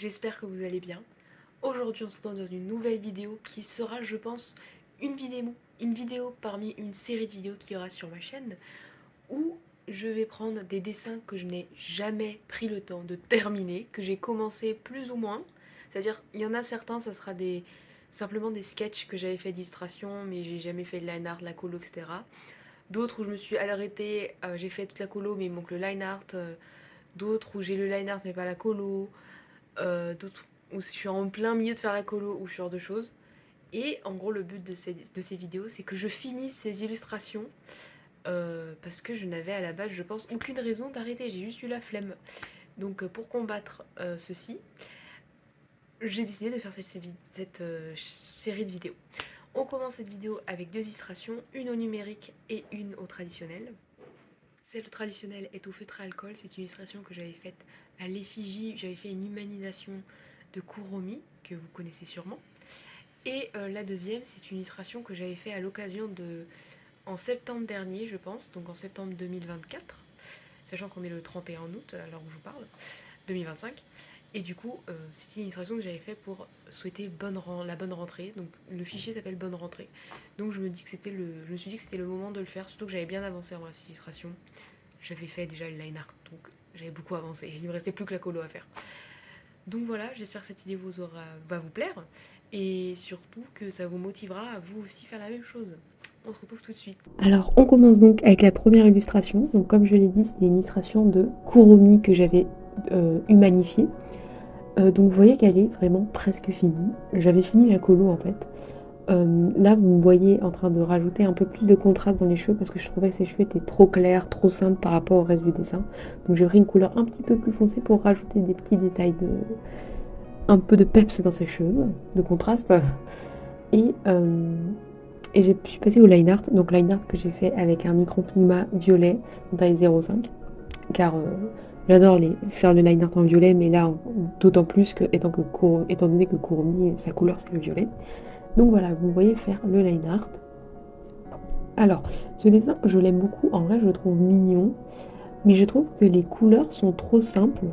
j'espère que vous allez bien. Aujourd'hui on se retrouve dans une nouvelle vidéo qui sera je pense une vidéo parmi une série de vidéos qu'il y aura sur ma chaîne où je vais prendre des dessins que je n'ai jamais pris le temps de terminer, que j'ai commencé plus ou moins. C'est-à-dire il y en a certains ça sera simplement des sketchs que j'avais fait d'illustration mais j'ai jamais fait de line art, la colo, etc. D'autres où je me suis arrêtée, j'ai fait toute la colo mais il manque le line art. D'autres où j'ai le line art mais pas la colo. D'autres où je suis en plein milieu de faire la colo ou ce genre de choses. Et en gros, le but de ces vidéos, c'est que je finisse ces illustrations parce que je n'avais à la base, je pense, aucune raison d'arrêter. J'ai juste eu la flemme. Donc, pour combattre ceci, j'ai décidé de faire cette série de vidéos. On commence cette vidéo avec deux illustrations, une au numérique et une au traditionnel. Celle traditionnelle est au feutre à alcool, c'est une illustration que j'avais faite à l'effigie, j'avais fait une humanisation de Kuromi, que vous connaissez sûrement. Et la deuxième, c'est une illustration que j'avais faite à l'occasion en septembre dernier, je pense, donc en septembre 2024, sachant qu'on est le 31 août, à l'heure où je vous parle, 2025. Et du coup, c'était une illustration que j'avais faite pour souhaiter la bonne rentrée. Donc le fichier s'appelle Bonne rentrée. Donc je me suis dit que c'était le moment de le faire, surtout que j'avais bien avancé en cette illustration. J'avais fait déjà le line art, donc j'avais beaucoup avancé. Il me restait plus que la colo à faire. Donc voilà, j'espère que cette idée va vous plaire et surtout que ça vous motivera à vous aussi faire la même chose. On se retrouve tout de suite. Alors, on commence donc avec la première illustration. Donc, comme je l'ai dit, c'était une illustration de Kuromi que j'avais humanifiée. Donc, vous voyez qu'elle est vraiment presque finie. J'avais fini la colo en fait. Là, vous me voyez en train de rajouter un peu plus de contraste dans les cheveux parce que je trouvais que ses cheveux étaient trop clairs, trop simples par rapport au reste du dessin. Donc j'ai pris une couleur un petit peu plus foncée pour rajouter des petits détails un peu de peps dans ses cheveux, de contraste. Et, euh, et je suis passée au line art. Donc line art que j'ai fait avec un micro Pigma violet en taille 0,5. Car j'adore faire le line art en violet, mais là d'autant plus que étant donné que Kuromi, sa couleur c'est le violet. Donc voilà, vous voyez faire le line art. Alors, ce dessin, je l'aime beaucoup. En vrai, je le trouve mignon. Mais je trouve que les couleurs sont trop simples.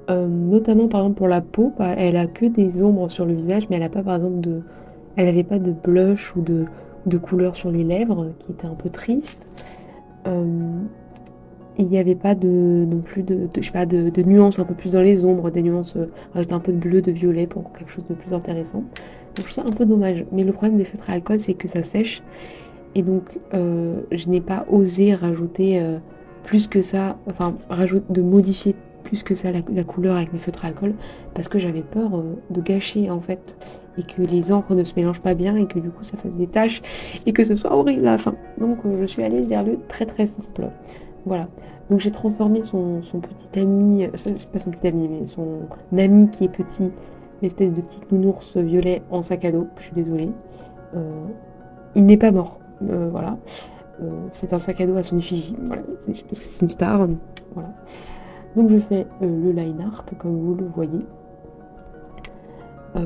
Notamment, par exemple, pour la peau, bah, elle a que des ombres sur le visage, mais elle a pas, par exemple, elle avait pas de blush ou de couleur sur les lèvres, qui était un peu triste. Euh, et il n'y avait pas non plus je sais pas, de nuances un peu plus dans les ombres, des nuances, rajouter un peu de bleu, de violet pour quelque chose de plus intéressant. Donc je trouve ça un peu dommage. Mais le problème des feutres à alcool, c'est que ça sèche. Et donc, je n'ai pas osé rajouter plus que ça, enfin, de modifier plus que ça la couleur avec mes feutres à alcool, parce que j'avais peur de gâcher en fait, et que les encres ne se mélangent pas bien, et que du coup ça fasse des taches, et que ce soit horrible à la fin. Donc, je suis allée vers le très très simple. Voilà. Donc, j'ai transformé son petit ami, pas son petit ami, mais son ami qui est petit, l'espèce de petit nounours violet en sac à dos. Je suis désolée. Euh, il n'est pas mort. Voilà. C'est un sac à dos à son effigie. Voilà. Parce que c'est une star. Voilà. Donc je fais le line art, comme vous le voyez.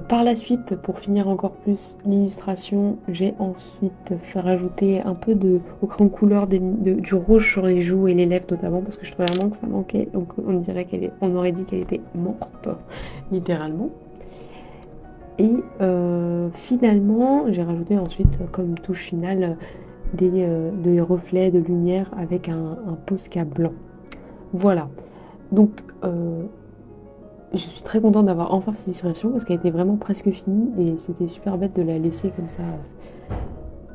Par la suite, pour finir encore plus l'illustration, j'ai ensuite fait rajouter un peu au crayon de couleur du rouge sur les joues et les lèvres notamment, parce que je trouvais vraiment que ça manquait. Donc on aurait dit qu'elle était morte, littéralement. Et finalement, j'ai rajouté ensuite, comme touche finale, des reflets de lumière avec un Posca blanc. Voilà. Donc, je suis très contente d'avoir enfin fait cette illustration parce qu'elle était vraiment presque finie et c'était super bête de la laisser comme ça,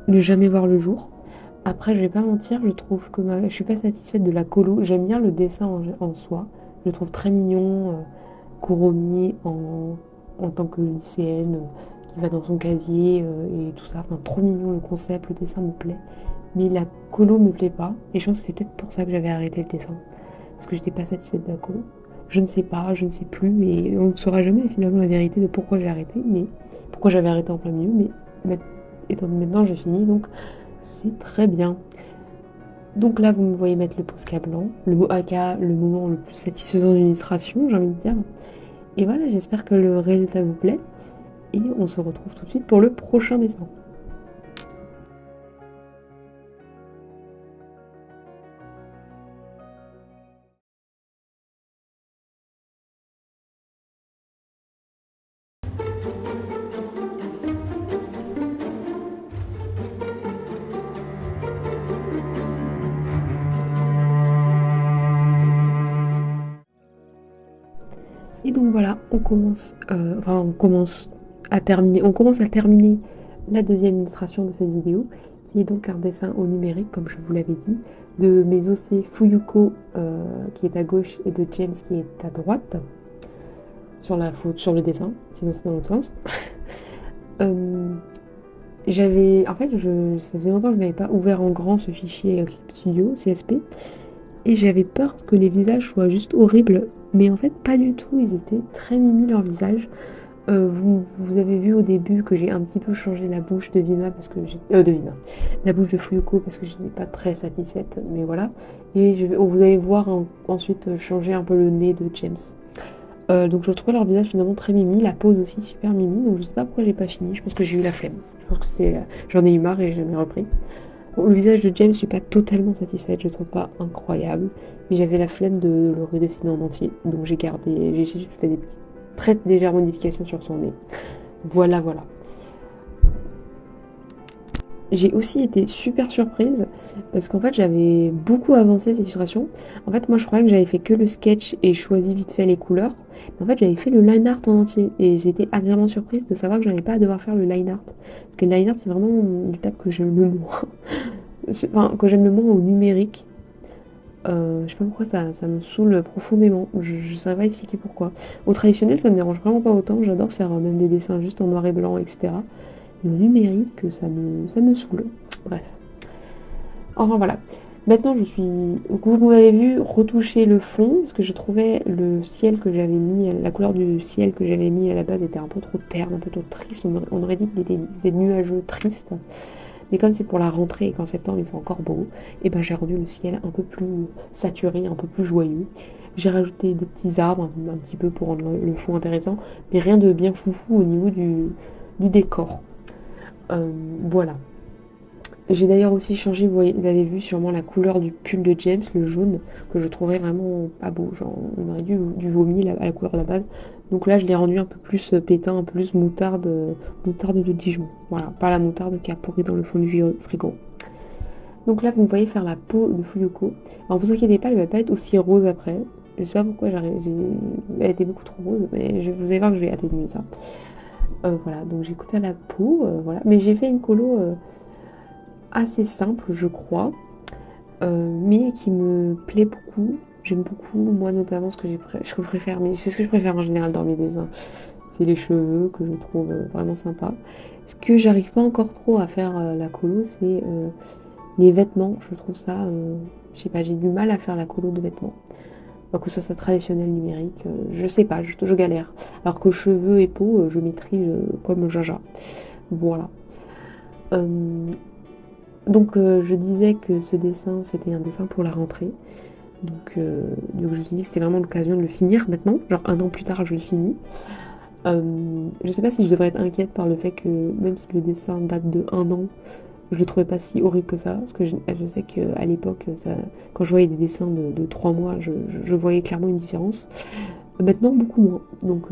ne jamais voir le jour. Après, je vais pas mentir, je trouve que je suis pas satisfaite de la colo. J'aime bien le dessin en soi. Je le trouve très mignon. Kuromi en tant que lycéenne qui va dans son casier et tout ça. Enfin, trop mignon le concept, le dessin me plaît. Mais la colo me plaît pas. Et je pense que c'est peut-être pour ça que j'avais arrêté le dessin. Parce que j'étais pas satisfaite de la colo. Je ne sais pas, je ne sais plus. Et on ne saura jamais finalement la vérité de pourquoi j'ai arrêté. Mais pourquoi j'avais arrêté en plein milieu. Mais étant donné maintenant j'ai fini, donc c'est très bien. Donc là, vous me voyez mettre le Posca blanc, le mot aka, le moment le plus satisfaisant d'une illustration, j'ai envie de dire. Et voilà, j'espère que le résultat vous plaît. Et on se retrouve tout de suite pour le prochain dessin. Donc voilà, on commence à terminer la deuxième illustration de cette vidéo, qui est donc un dessin au numérique, comme je vous l'avais dit, de Mesose Fuyuko qui est à gauche et de James qui est à droite sur la faute, sur le dessin, sinon c'est dans l'autre sens. En fait, ça faisait longtemps que je n'avais pas ouvert en grand ce fichier Clip Studio, CSP, et j'avais peur que les visages soient juste horribles, mais en fait pas du tout, ils étaient très mimi leurs visages. Vous avez vu au début que j'ai un petit peu changé la bouche de Vina parce que la bouche de Fuyuko parce que je n'étais pas très satisfaite, mais voilà. Et vous allez voir ensuite changer un peu le nez de James. Donc je trouvais leur visage finalement très mimi, la pose aussi super mimi, donc je sais pas pourquoi j'ai pas fini, je pense que j'ai eu la flemme. Je pense que j'en ai eu marre et je l'ai repris. Bon, le visage de James, je suis pas totalement satisfaite, je le trouve pas incroyable, mais j'avais la flemme de le redessiner en entier, donc j'ai juste fait des petites très légères modifications sur son nez. Voilà. J'ai aussi été super surprise parce qu'en fait j'avais beaucoup avancé cette illustration. En fait moi je croyais que j'avais fait que le sketch et choisi vite fait les couleurs. Mais en fait j'avais fait le line art en entier et j'ai été agréablement surprise de savoir que j'en avais pas à devoir faire le line art. Parce que le line art c'est vraiment l'étape que j'aime le moins. Enfin, que j'aime le moins au numérique. Je sais pas pourquoi ça me saoule profondément. Je ne saurais pas expliquer pourquoi. Au traditionnel, ça me dérange vraiment pas autant. J'adore faire même des dessins juste en noir et blanc, etc. Mais au numérique, ça me saoule. Bref. Enfin voilà. Maintenant, vous m'avez vu retoucher le fond parce que je trouvais le ciel que j'avais mis, la couleur du ciel que j'avais mis à la base était un peu trop terne, un peu trop triste. On aurait dit qu'il faisait nuageux, triste. Mais comme c'est pour la rentrée et qu'en septembre il fait encore beau, et ben j'ai rendu le ciel un peu plus saturé, un peu plus joyeux. J'ai rajouté des petits arbres un petit peu pour rendre le fond intéressant, mais rien de bien foufou au niveau du décor. Voilà. J'ai d'ailleurs aussi changé, vous avez vu sûrement la couleur du pull de James, le jaune, que je trouvais vraiment pas beau. Genre, on aurait du vomi à la couleur de la base. Donc là, je l'ai rendu un peu plus pétant, un peu plus moutarde de Dijon. Voilà, pas la moutarde qui a pourri dans le fond du frigo. Donc là, vous me voyez faire la peau de Fuyuko. Alors vous inquiétez pas, elle va pas être aussi rose après. Je sais pas pourquoi elle a été beaucoup trop rose, mais vous allez voir que je vais atténuer ça. Voilà, donc j'ai coupé la peau, voilà. Mais j'ai fait une colo assez simple, je crois, mais qui me plaît beaucoup. J'aime beaucoup, moi notamment, ce que je préfère, mais c'est ce que je préfère en général dans mes dessins. C'est les cheveux que je trouve vraiment sympa. Ce que j'arrive pas encore trop à faire la colo, c'est les vêtements. Je trouve ça, je sais pas, j'ai du mal à faire la colo de vêtements. Que ce soit traditionnel, numérique, je sais pas, je galère. Alors que cheveux et peau, je maîtrise comme Jaja. Voilà. Donc je disais que ce dessin, c'était un dessin pour la rentrée. Donc je me suis dit que c'était vraiment l'occasion de le finir maintenant. Genre 1 an plus tard, je le finis. Je sais pas si je devrais être inquiète par le fait que même si le dessin date de 1 an, je le trouvais pas si horrible que ça. Parce que je sais qu'à l'époque, quand je voyais des dessins de 3 mois, je voyais clairement une différence. Maintenant, beaucoup moins. Donc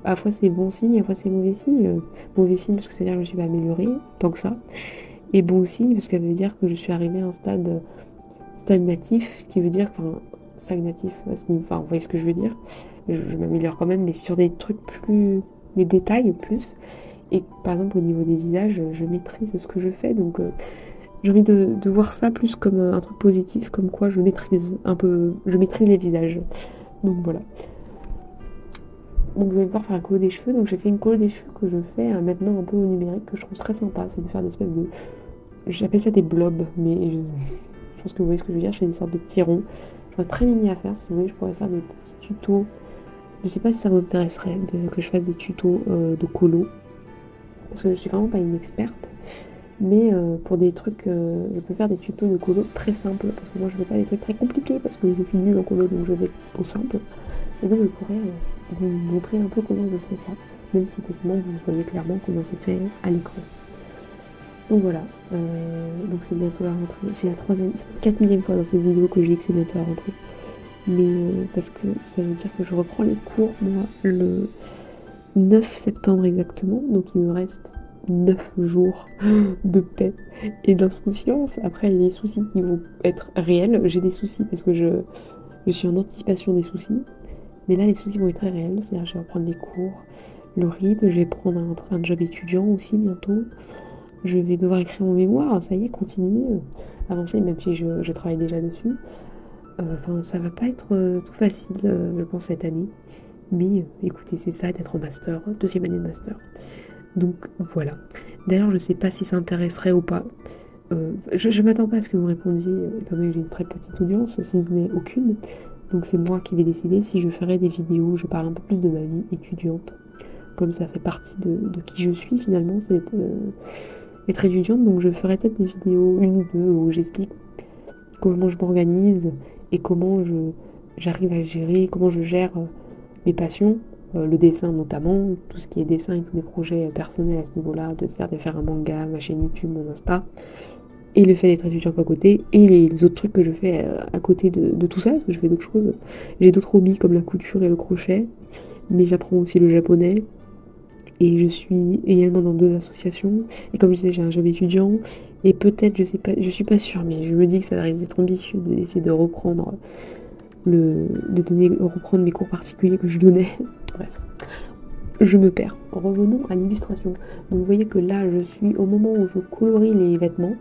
à la fois c'est bon signe, à la fois c'est mauvais signe. Mauvais signe parce que c'est-à-dire que je me suis pas améliorée tant que ça. Et bon signe parce qu'elle veut dire que je suis arrivée à un stade stagnatif, ce qui veut dire, stagnatif, vous voyez ce que je veux dire. Je m'améliore quand même, mais sur des trucs des détails plus. Et par exemple au niveau des visages, je maîtrise ce que je fais, donc j'ai envie de voir ça plus comme un truc positif, comme quoi je maîtrise les visages. Donc voilà. Donc vous allez pouvoir faire la colo des cheveux. Donc j'ai fait une colo des cheveux que je fais maintenant un peu au numérique, que je trouve très sympa. C'est de faire des espèces de... J'appelle ça des blobs, mais je pense que vous voyez ce que je veux dire. Je fais des sortes de petits ronds. Je trouve très mini à faire. Si vous voulez, je pourrais faire des petits tutos. Je sais pas si ça vous intéresserait que je fasse des tutos de colo. Parce que je suis vraiment pas une experte. Mais pour des trucs, je peux faire des tutos de colo très simples. Parce que moi, je veux pas des trucs très compliqués. Parce que je suis nulle en colo, donc je vais au simple. Et donc, je pourrais vous montrer un peu comment je fais ça. Même si techniquement, vous voyez clairement comment c'est fait à l'écran. Donc voilà, donc c'est bientôt la rentrée. C'est la 4e fois dans cette vidéo que je dis que c'est bientôt la rentrée. Mais parce que ça veut dire que je reprends les cours, moi, le 9 septembre exactement. Donc il me reste 9 jours de paix et d'insouciance. Après, les soucis qui vont être réels. J'ai des soucis parce que je suis en anticipation des soucis. Mais là, les soucis vont être très réels, c'est-à-dire que je vais reprendre les cours, le rythme, je vais prendre un job étudiant aussi bientôt. Je vais devoir écrire mon mémoire, ça y est, continuer, avancer, même si je travaille déjà dessus. Enfin, ça va pas être tout facile, je pense, cette année. Mais écoutez, c'est ça d'être en master, deuxième année de master. Donc voilà. D'ailleurs, je sais pas si ça intéresserait ou pas. Je m'attends pas à ce que vous répondiez, étant donné que j'ai une très petite audience, si ce n'est aucune. Donc c'est moi qui vais décider si je ferai des vidéos, je parle un peu plus de ma vie étudiante. Comme ça fait partie de qui je suis finalement, c'est être étudiante. Donc je ferai peut-être des vidéos, une ou deux, où j'explique comment je m'organise et comment j'arrive à gérer, comment je gère mes passions, le dessin notamment, tout ce qui est dessin et tous mes projets personnels à ce niveau-là, de faire un manga, ma chaîne YouTube, mon Insta, et le fait d'être étudiante à côté, et les autres trucs que je fais à côté de tout ça, parce que je fais d'autres choses. J'ai d'autres hobbies comme la couture et le crochet, mais j'apprends aussi le japonais, et je suis également dans 2 associations, et comme je disais, j'ai un job étudiant, et peut-être, je sais pas, je suis pas sûre, mais je me dis que ça risque d'être ambitieux d'essayer de reprendre reprendre mes cours particuliers que je donnais. Bref, je me perds. Revenons à l'illustration. Donc vous voyez que là, je suis au moment où je colorie les vêtements.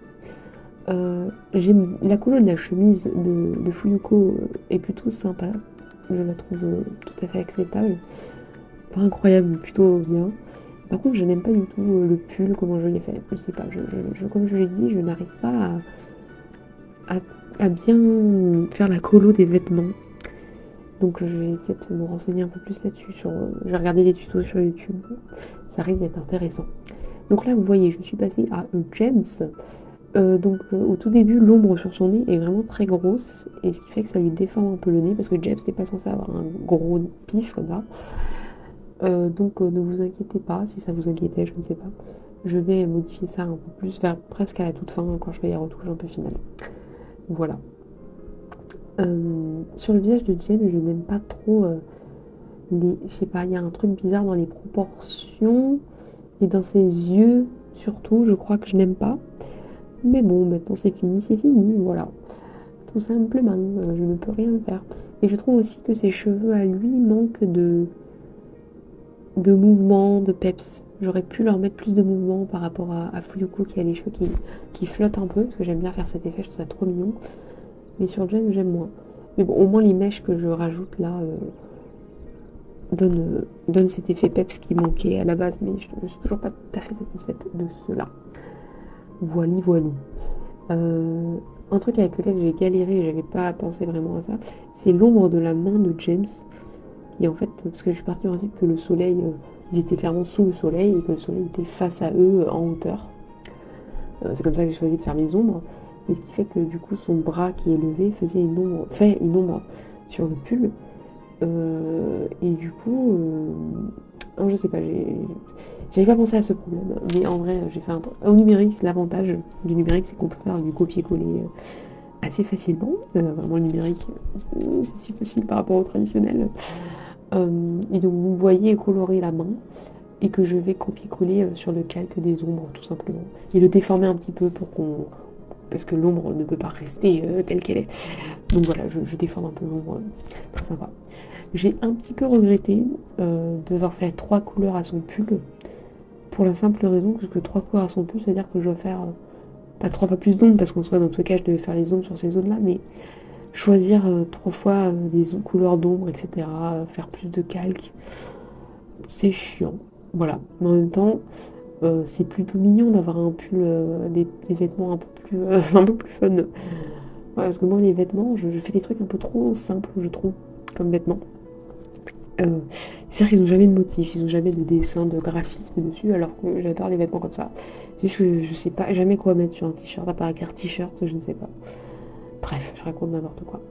La couleur de la chemise de Fuyuko est plutôt sympa. Je la trouve tout à fait acceptable. Pas incroyable, mais plutôt bien. Par contre, je n'aime pas du tout le pull, comment je l'ai fait. Je sais pas, comme je l'ai dit, je n'arrive pas à, à bien faire la colo des vêtements. Donc je vais peut-être me renseigner un peu plus là-dessus. Je vais regarder des tutos sur YouTube. Ça risque d'être intéressant. Donc là, vous voyez, je suis passée à James. Au tout début, l'ombre sur son nez est vraiment très grosse. Et ce qui fait que ça lui déforme un peu le nez. Parce que James n'est pas censé avoir un gros pif comme ça. Ne vous inquiétez pas. Si ça vous inquiétait, je ne sais pas. Je vais modifier ça un peu plus vers presque à la toute fin quand je fais les retouches un peu finales. Voilà. Sur le visage de James, je n'aime pas trop je sais pas, il y a un truc bizarre dans les proportions et dans ses yeux, surtout, je crois que je n'aime pas. Mais bon, maintenant c'est fini, voilà. Tout simplement, je ne peux rien faire. Et je trouve aussi que ses cheveux à lui manquent de mouvement, de peps. J'aurais pu leur mettre plus de mouvement par rapport à Fuyuko qui a les cheveux qui flottent un peu, parce que j'aime bien faire cet effet, je trouve ça trop mignon. Mais sur Jen, j'aime moins. Mais bon, au moins les mèches que je rajoute là donne cet effet peps qui manquait à la base, mais je ne suis toujours pas tout à fait satisfaite de cela. Voily, voilou. Un truc avec lequel j'ai galéré, j'avais pas pensé vraiment à ça, c'est l'ombre de la main de James. Et en fait, parce que je suis partie du principe que le soleil, ils étaient clairement sous le soleil et que le soleil était face à eux en hauteur. C'est comme ça que j'ai choisi de faire mes ombres. Mais ce qui fait que du coup, son bras qui est levé fait une ombre sur le pull. Et du coup, je sais pas, j'avais pas pensé à ce problème. Mais en vrai, j'ai fait un truc. Au numérique, l'avantage du numérique, c'est qu'on peut faire du copier-coller assez facilement. Vraiment, le numérique, c'est si facile par rapport au traditionnel. Et donc, vous voyez colorer la main et que je vais copier-coller sur le calque des ombres, tout simplement. Et le déformer un petit peu parce que l'ombre ne peut pas rester telle qu'elle est. Donc voilà, je déforme un peu l'ombre. Très sympa. J'ai un petit peu regretté devoir faire 3 couleurs à son pull. Pour la simple raison que 3 couleurs à son pull, ça veut dire que je dois faire pas 3 fois plus d'ombres, parce qu'en soit dans tous les cas je devais faire les ombres sur ces zones-là, mais choisir 3 fois des couleurs d'ombre, etc. Faire plus de calque, c'est chiant. Voilà. Mais en même temps, c'est plutôt mignon d'avoir un pull, des vêtements un peu plus, un peu plus fun. Ouais, parce que moi, les vêtements, je fais des trucs un peu trop simples, je trouve, comme vêtements. C'est-à-dire qu'ils n'ont jamais de motif, ils n'ont jamais de dessin, de graphisme dessus, alors que j'adore les vêtements comme ça. C'est juste que je sais pas jamais quoi mettre sur un t-shirt, à part écrire t-shirt, je ne sais pas. Bref, je raconte n'importe quoi.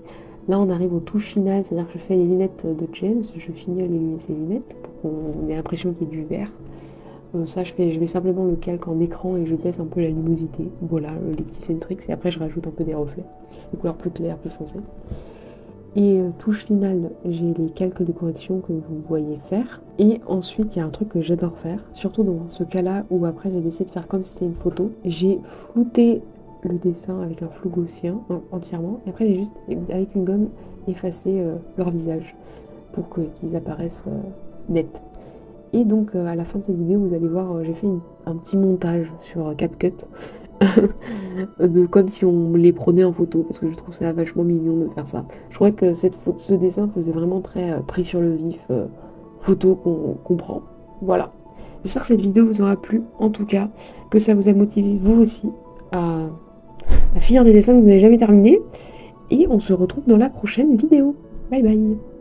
Là, on arrive aux touches finales, c'est-à-dire que je fais les lunettes de James, je finis ses lunettes pour qu'on ait l'impression qu'il y ait du vert. Ça, je mets simplement le calque en écran et je baisse un peu la luminosité. Voilà, les petits centrix, et après je rajoute un peu des reflets, des couleurs plus claires, plus foncées. Et touche finale, j'ai les calques de correction que vous voyez faire. Et ensuite, il y a un truc que j'adore faire, surtout dans ce cas-là où après j'ai décidé de faire comme si c'était une photo. J'ai flouté le dessin avec un flou gaussien entièrement. Et après, j'ai juste, avec une gomme, effacé leur visage. pour qu'ils apparaissent nets. Et donc à la fin de cette vidéo, vous allez voir, j'ai fait un petit montage sur CapCut comme si on les prenait en photo, parce que je trouve ça vachement mignon de faire ça. Je crois que ce dessin faisait vraiment très pris sur le vif, photo qu'on prend. Voilà. J'espère que cette vidéo vous aura plu, en tout cas, que ça vous a motivé vous aussi à finir des dessins que vous n'avez jamais terminés. Et on se retrouve dans la prochaine vidéo. Bye bye.